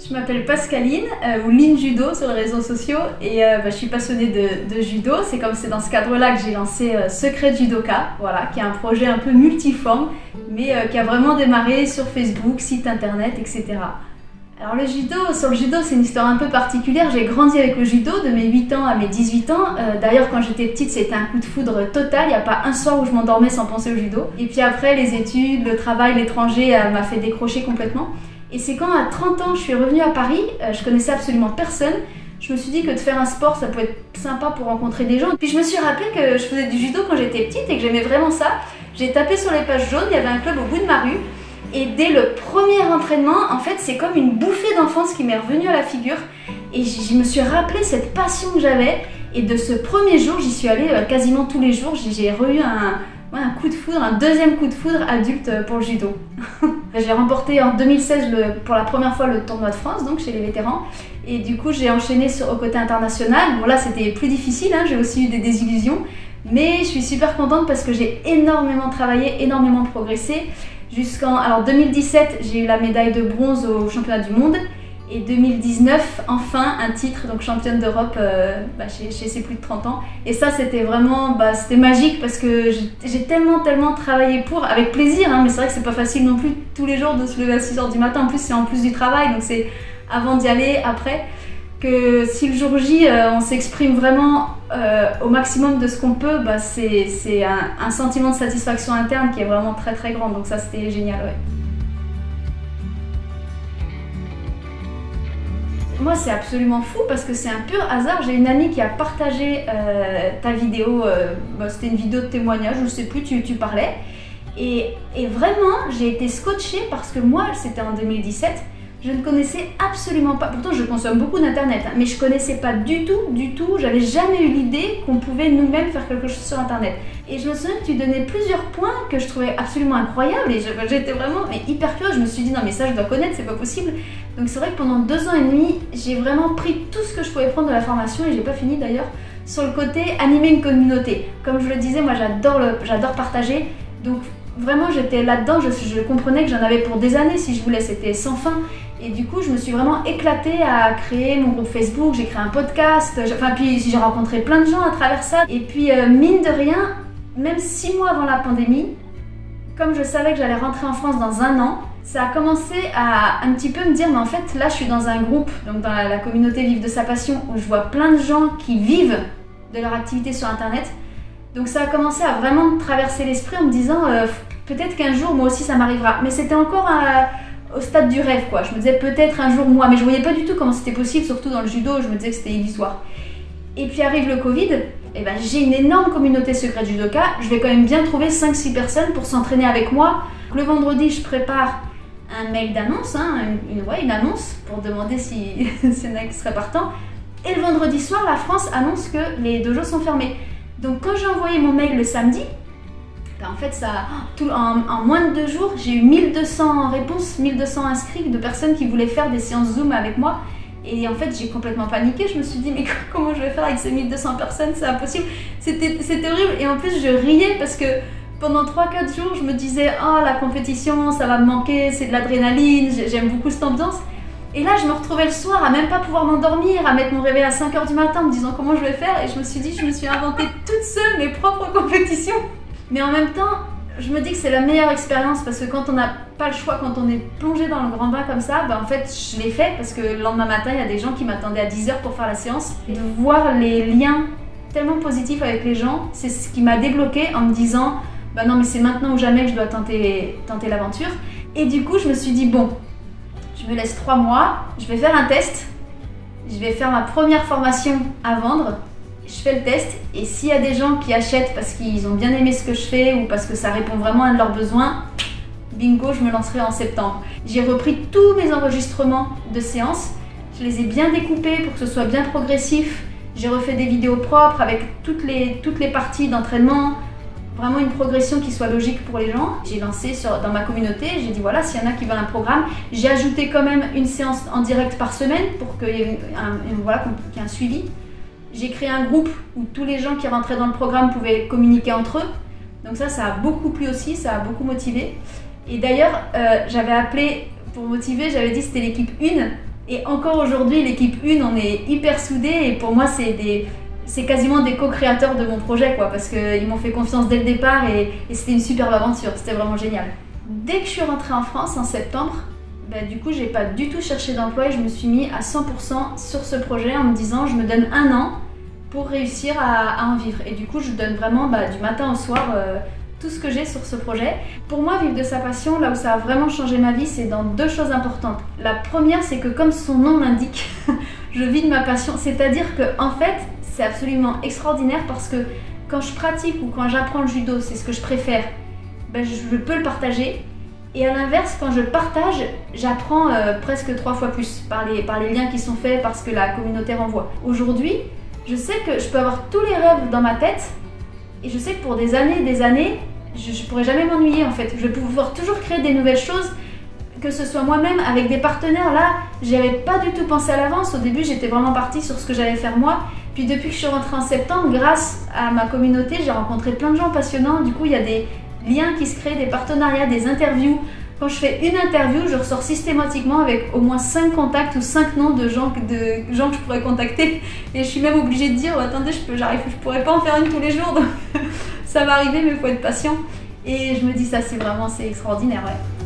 Je m'appelle Pascaline, ou Line Judo sur les réseaux sociaux, et je suis passionnée de judo. C'est dans ce cadre-là que j'ai lancé Secret Judoka, voilà, qui est un projet un peu multiforme, mais qui a vraiment démarré sur Facebook, site internet, etc. Alors sur le judo, c'est une histoire un peu particulière. J'ai grandi avec le judo de mes 8 ans à mes 18 ans. D'ailleurs, quand j'étais petite, c'était un coup de foudre total. Il n'y a pas un soir où je m'endormais sans penser au judo. Et puis après, les études, le travail, l'étranger m'a fait décrocher complètement. Et c'est quand à 30 ans je suis revenue à Paris, je connaissais absolument personne, je me suis dit que de faire un sport ça pouvait être sympa pour rencontrer des gens. Puis je me suis rappelé que je faisais du judo quand j'étais petite et que j'aimais vraiment ça. J'ai tapé sur les pages jaunes, il y avait un club au bout de ma rue et dès le premier entraînement, en fait c'est comme une bouffée d'enfance qui m'est revenue à la figure et je me suis rappelé cette passion que j'avais et de ce premier jour j'y suis allée quasiment tous les jours, j'ai eu un coup de foudre, un deuxième coup de foudre adulte pour le judo. J'ai remporté en 2016 pour la première fois le tournoi de France, donc chez les vétérans. Et du coup, j'ai enchaîné au côté international. Bon là, c'était plus difficile, j'ai aussi eu des désillusions. Mais je suis super contente parce que j'ai énormément travaillé, énormément progressé. Alors 2017, j'ai eu la médaille de bronze au championnat du monde. Et 2019, enfin, un titre, donc championne d'Europe chez ces plus de 30 ans. Et ça, c'était vraiment c'était magique parce que j'ai tellement travaillé avec plaisir, mais c'est vrai que c'est pas facile non plus tous les jours de se lever à 6h du matin. En plus, c'est en plus du travail, donc c'est avant d'y aller, après. Que si le jour J, on s'exprime vraiment au maximum de ce qu'on peut, c'est un sentiment de satisfaction interne qui est vraiment très très grand. Donc ça, c'était génial, ouais. Moi, c'est absolument fou parce que c'est un pur hasard. J'ai une amie qui a partagé ta vidéo, c'était une vidéo de témoignage, je ne sais plus, tu parlais. Et vraiment, j'ai été scotchée parce que moi, c'était en 2017, je ne connaissais absolument pas, pourtant je consomme beaucoup d'internet, mais je ne connaissais pas du tout, j'avais jamais eu l'idée qu'on pouvait nous-mêmes faire quelque chose sur internet. Et je me souviens que tu donnais plusieurs points que je trouvais absolument incroyables et j'étais vraiment hyper curieuse, je me suis dit non mais ça je dois connaître, c'est pas possible. Donc c'est vrai que pendant 2 ans et demi, j'ai vraiment pris tout ce que je pouvais prendre de la formation et j'ai pas fini d'ailleurs sur le côté animer une communauté. Comme je le disais, moi j'adore partager, donc vraiment j'étais là-dedans, je comprenais que j'en avais pour des années si je voulais, c'était sans fin. Et du coup, je me suis vraiment éclatée à créer mon groupe Facebook, j'ai créé un podcast, puis j'ai rencontré plein de gens à travers ça. Et puis, mine de rien, même 6 mois avant la pandémie, comme je savais que j'allais rentrer en France dans 1 an, ça a commencé à un petit peu me dire, mais en fait, là, je suis dans un groupe, donc dans la communauté Vive de sa passion, où je vois plein de gens qui vivent de leur activité sur Internet. Donc ça a commencé à vraiment me traverser l'esprit en me disant, peut-être qu'un jour, moi aussi, ça m'arrivera. Mais c'était encore au stade du rêve, quoi. Je me disais peut-être un jour moi, mais je voyais pas du tout comment c'était possible, surtout dans le judo, je me disais que c'était illusoire. Et puis arrive le Covid, et j'ai une énorme communauté Secret Judoka, je vais quand même bien trouver 5-6 personnes pour s'entraîner avec moi. Le vendredi, je prépare un mail d'annonce, une annonce pour demander si c'est un qui serait partant. Et le vendredi soir, la France annonce que les dojos sont fermés. Donc quand j'ai envoyé mon mail le samedi, en fait, en moins de 2 jours, j'ai eu 1200 réponses, 1200 inscrits de personnes qui voulaient faire des séances Zoom avec moi. Et en fait, j'ai complètement paniqué. Je me suis dit, mais comment je vais faire avec ces 1200 personnes? C'est impossible. C'était horrible. Et en plus, je riais parce que pendant 3-4 jours, je me disais, oh, la compétition, ça va me manquer, c'est de l'adrénaline, j'aime beaucoup cette ambiance. Et là, je me retrouvais le soir à même pas pouvoir m'endormir, à mettre mon réveil à 5h du matin en me disant comment je vais faire. Et je me suis dit, je me suis inventé toute seule mes propres compétitions. Mais en même temps, je me dis que c'est la meilleure expérience parce que quand on n'a pas le choix, quand on est plongé dans le grand bain comme ça, en fait, je l'ai fait parce que le lendemain matin, il y a des gens qui m'attendaient à 10h pour faire la séance. Et de voir les liens tellement positifs avec les gens, c'est ce qui m'a débloqué en me disant non, mais c'est maintenant ou jamais que je dois tenter l'aventure. Et du coup, je me suis dit bon, je me laisse 3 mois, je vais faire un test, je vais faire ma première formation à vendre. Je fais le test et s'il y a des gens qui achètent parce qu'ils ont bien aimé ce que je fais ou parce que ça répond vraiment à un de leurs besoins, bingo, je me lancerai en septembre. J'ai repris tous mes enregistrements de séances, je les ai bien découpés pour que ce soit bien progressif. J'ai refait des vidéos propres avec toutes les parties d'entraînement, vraiment une progression qui soit logique pour les gens. J'ai lancé dans ma communauté, j'ai dit voilà, s'il y en a qui veulent un programme, j'ai ajouté quand même une séance en direct par semaine pour qu'il y ait qu'il y ait un suivi. J'ai créé un groupe où tous les gens qui rentraient dans le programme pouvaient communiquer entre eux. Donc ça a beaucoup plu aussi, ça a beaucoup motivé. Et d'ailleurs, j'avais appelé, pour motiver, j'avais dit c'était l'équipe 1. Et encore aujourd'hui, l'équipe 1, on est hyper soudés et pour moi, c'est quasiment des co-créateurs de mon projet, quoi, parce qu'ils m'ont fait confiance dès le départ et c'était une superbe aventure, c'était vraiment génial. Dès que je suis rentrée en France en septembre, du coup, j'ai pas du tout cherché d'emploi et je me suis mis à 100% sur ce projet en me disant je me donne 1 an pour réussir à en vivre. Et du coup, je donne vraiment du matin au soir tout ce que j'ai sur ce projet. Pour moi, vivre de sa passion, là où ça a vraiment changé ma vie, c'est dans 2 choses importantes. La première, c'est que comme son nom l'indique, je vis de ma passion. C'est-à-dire que en fait, c'est absolument extraordinaire parce que quand je pratique ou quand j'apprends le judo, c'est ce que je préfère, je peux le partager. Et à l'inverse, quand je partage, j'apprends presque 3 fois plus par les liens qui sont faits, parce que la communauté renvoie. Aujourd'hui, je sais que je peux avoir tous les rêves dans ma tête et je sais que pour des années, je pourrais jamais m'ennuyer en fait. Je vais pouvoir toujours créer des nouvelles choses, que ce soit moi-même, avec des partenaires. Là, j'y avais pas du tout pensé à l'avance. Au début, j'étais vraiment partie sur ce que j'allais faire moi. Puis depuis que je suis rentrée en septembre, grâce à ma communauté, j'ai rencontré plein de gens passionnants. Du coup, il y a des liens qui se créent, des partenariats, des interviews. Quand je fais une interview, je ressors systématiquement avec au moins 5 contacts ou 5 noms de gens que je pourrais contacter. Et je suis même obligée de dire attendez, je pourrais pas en faire une tous les jours. Donc ça va arriver, mais il faut être patient. Et je me dis c'est extraordinaire, ouais.